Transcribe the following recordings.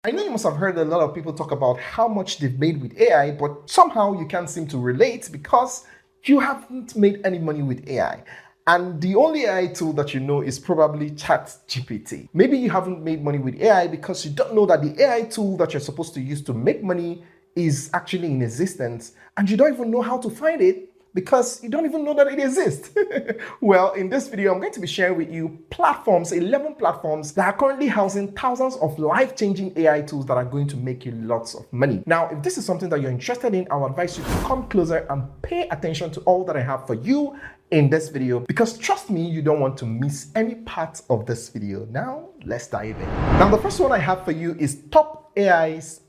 I know you must have heard a lot of people talk about how much they've made with AI, but somehow you can't seem to relate because you haven't made any money with AI. And the only AI tool that you know is probably ChatGPT. Maybe you haven't made money with AI because you don't know that the AI tool that you're supposed to use to make money is actually in existence, and you don't even know how to find it because you don't even know that it exists. Well, in this video, I'm going to be sharing with you platforms, 11 platforms that are currently housing thousands of life-changing AI tools that are going to make you lots of money. Now, if this is something that you're interested in, I would advise you to come closer and pay attention to all that I have for you in this video, because trust me, you don't want to miss any part of this video. Now, let's dive in. Now, the first one I have for you is Top AI's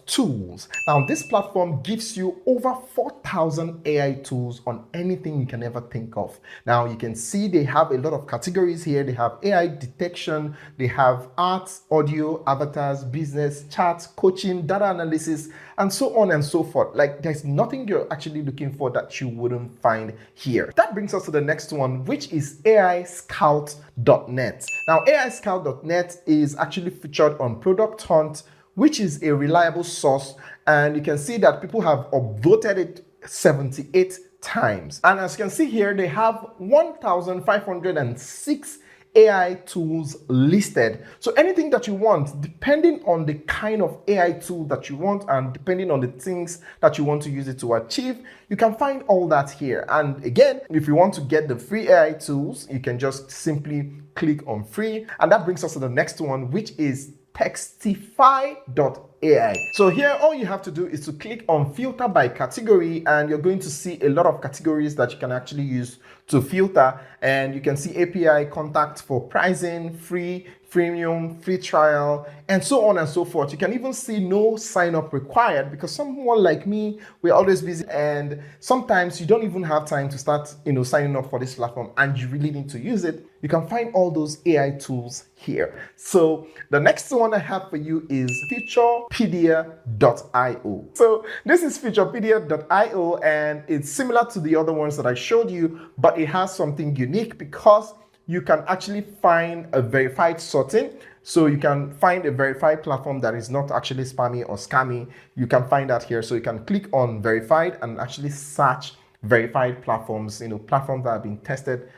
.tools. Now, this platform gives you over 4,000 AI tools on anything you can ever think of. Now, you can see they have a lot of categories here. They have AI detection, they have art, audio, avatars, business, charts, coaching, data analysis, and so on and so forth. Like, there's nothing you're actually looking for that you wouldn't find here. That brings us to the next one, which is AIScout.net. Now, AIScout.net is actually featured on Product Hunt, which is a reliable source, and you can see that people have upvoted it 78 times. And as you can see here, they have 1,506 AI tools listed. So anything that you want, depending on the kind of AI tool that you want and depending on the things that you want to use it to achieve, you can find all that here. And again, if you want to get the free AI tools, you can just simply click on free. And that brings us to the next one, which is Textify.ai. So here, all you have to do is to click on filter by category, and you're going to see a lot of categories that you can actually use to filter. And you can see API, contact for pricing, free, freemium, free trial, and so on and so forth. You can even see no sign up required, because someone like me, we're always busy, and sometimes you don't even have time to start, signing up for this platform, and you really need to use it. You can find all those AI tools here. So the next one I have for you is Futurepedia.io. So this is Futurepedia.io, and it's similar to the other ones that I showed you, but it has something unique because you can actually find a verified sorting. So you can find a verified platform that is not actually spammy or scammy. You can find that here. So you can click on verified and actually search verified platforms, platforms that have been tested,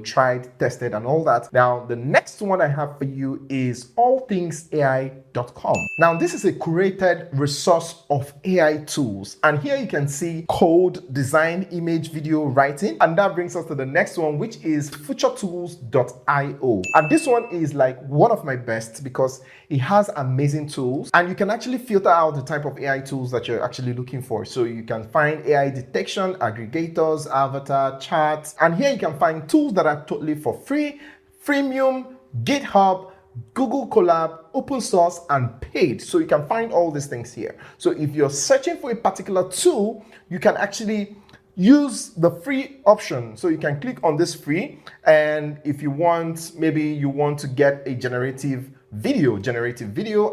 tried, tested, and all that. Now, the next one I have for you is allthingsai.com. Now, this is a curated resource of AI tools. And here you can see code, design, image, video, writing. And that brings us to the next one, which is futuretools.io. And this one is like one of my best because it has amazing tools, and you can actually filter out the type of AI tools that you're actually looking for. So you can find AI detection, aggregators, avatar, charts, and here you can find tools that are totally for free, freemium, GitHub, Google Colab, open source, and paid. So you can find all these things here. So if you're searching for a particular tool, you can actually use the free option. So you can click on this free, and if you want, maybe you want to get a generative video,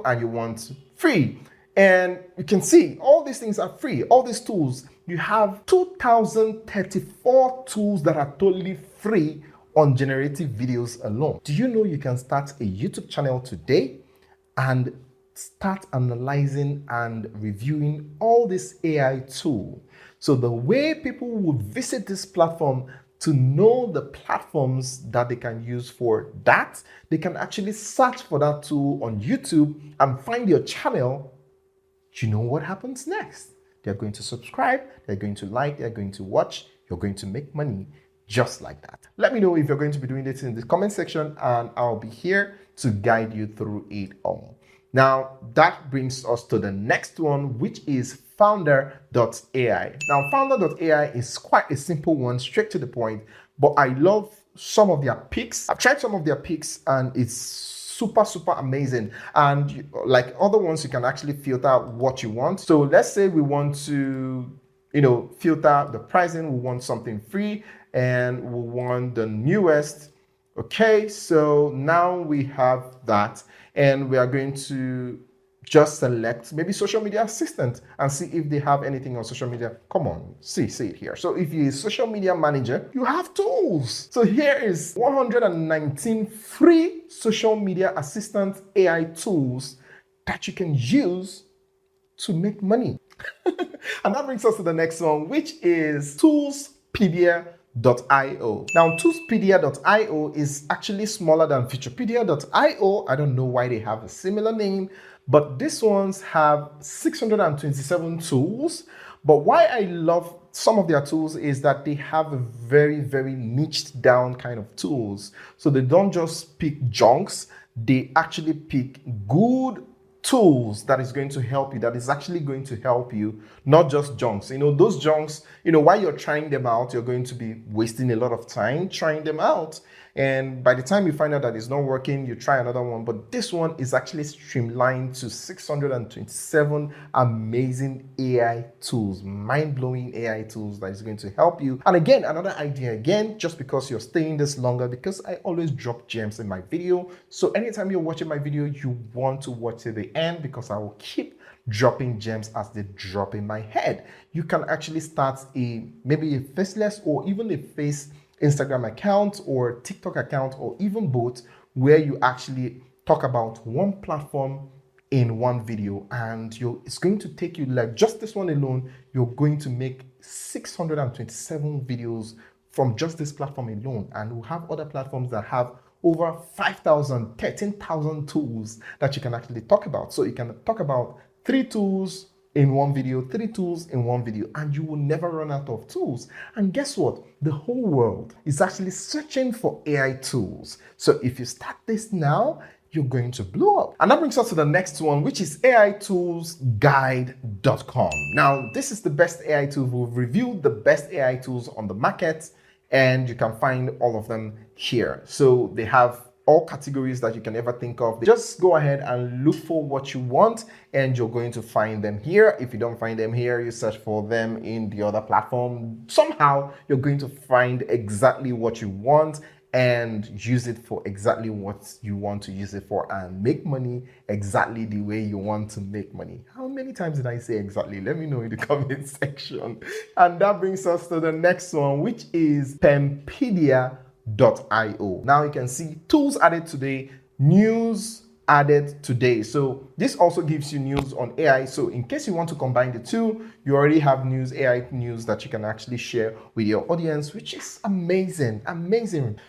and you want free. And you can see all these things are free, all these tools. You have 2,034 tools that are totally free on generative videos alone. Do you know you can start a YouTube channel today and start analyzing and reviewing all this AI tool? So the way people would visit this platform to know the platforms that they can use for that, they can actually search for that tool on YouTube and find your channel. You know what happens next? They're going to subscribe, they're going to like, they're going to watch, you're going to make money just like that. Let me know if you're going to be doing this in the comment section, and I'll be here to guide you through it all. Now, that brings us to the next one, which is founder.ai. Now, founder.ai is quite a simple one, straight to the point, but I love some of their picks. I've tried some of their picks, and it's super amazing. And like other ones, you can actually filter what you want. So let's say we want to, filter the pricing. We want something free, and we want the newest. Okay, so now we have that, and we are going to just select maybe social media assistant and see if they have anything on social media. Come on, see it here. So if you're a social media manager, you have tools. So here is 119 free social media assistant AI tools that you can use to make money. And that brings us to the next one, which is toolspedia.io. Now, toolspedia.io is actually smaller than featurepedia.io. I don't know why they have a similar name, but these ones have 627 tools. But why I love some of their tools is that they have a very, very niched down kind of tools. So they don't just pick junks, they actually pick good tools that is going to help you, that is actually going to help you, not just junks. Those junks, while you're trying them out, you're going to be wasting a lot of time trying them out. And by the time you find out that it's not working, you try another one. But this one is actually streamlined to 627 amazing AI tools, mind-blowing AI tools that is going to help you. And again, another idea, just because you're staying this longer, because I always drop gems in my video. So anytime you're watching my video, you want to watch to the end, because I will keep dropping gems as they drop in my head. You can actually start maybe a faceless or even a face Instagram account or TikTok account, or even both, where you actually talk about one platform in one video, and it's going to take you, like just this one alone, you're going to make 627 videos from just this platform alone. And we'll have other platforms that have over 5,000, 13,000 tools that you can actually talk about. So you can talk about 3 tools in one video, 3 tools in one video, and you will never run out of tools. And guess what? The whole world is actually searching for AI tools. So if you start this now, you're going to blow up. And that brings us to the next one, which is aitoolsguide.com. Now, this is the best AI tool. We've reviewed the best AI tools on the market, and you can find all of them here. So they have all categories that you can ever think of. Just go ahead and look for what you want, and you're going to find them here. If you don't find them here, you search for them in the other platform. Somehow you're going to find exactly what you want and use it for exactly what you want to use it for, and make money exactly the way you want to make money. How many times did I say exactly? Let me know in the comment section. And that brings us to the next one, which is Pempedia.io. Now you can see tools added today, news added today. So this also gives you news on AI. So in case you want to combine the two, you already have AI news that you can actually share with your audience, which is amazing.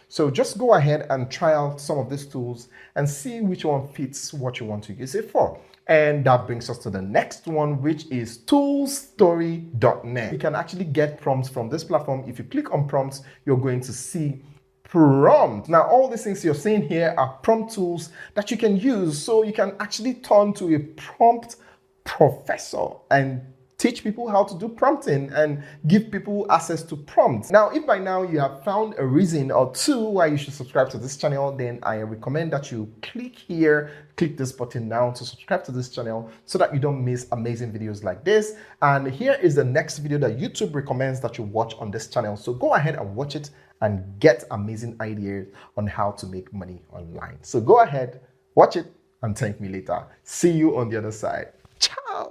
So just go ahead and try out some of these tools and see which one fits what you want to use it for. And that brings us to the next one, which is toolstory.net. You can actually get prompts from this platform. If you click on prompts, you're going to see prompt. Now, all these things you're seeing here are prompt tools that you can use. So you can actually turn to a prompt professor and teach people how to do prompting and give people access to prompts. Now, if by now you have found a reason or two why you should subscribe to this channel, then I recommend that you click this button now to subscribe to this channel so that you don't miss amazing videos like this. And here is the next video that YouTube recommends that you watch on this channel. So go ahead and watch it and get amazing ideas on how to make money online. So go ahead, watch it, and thank me later. See you on the other side.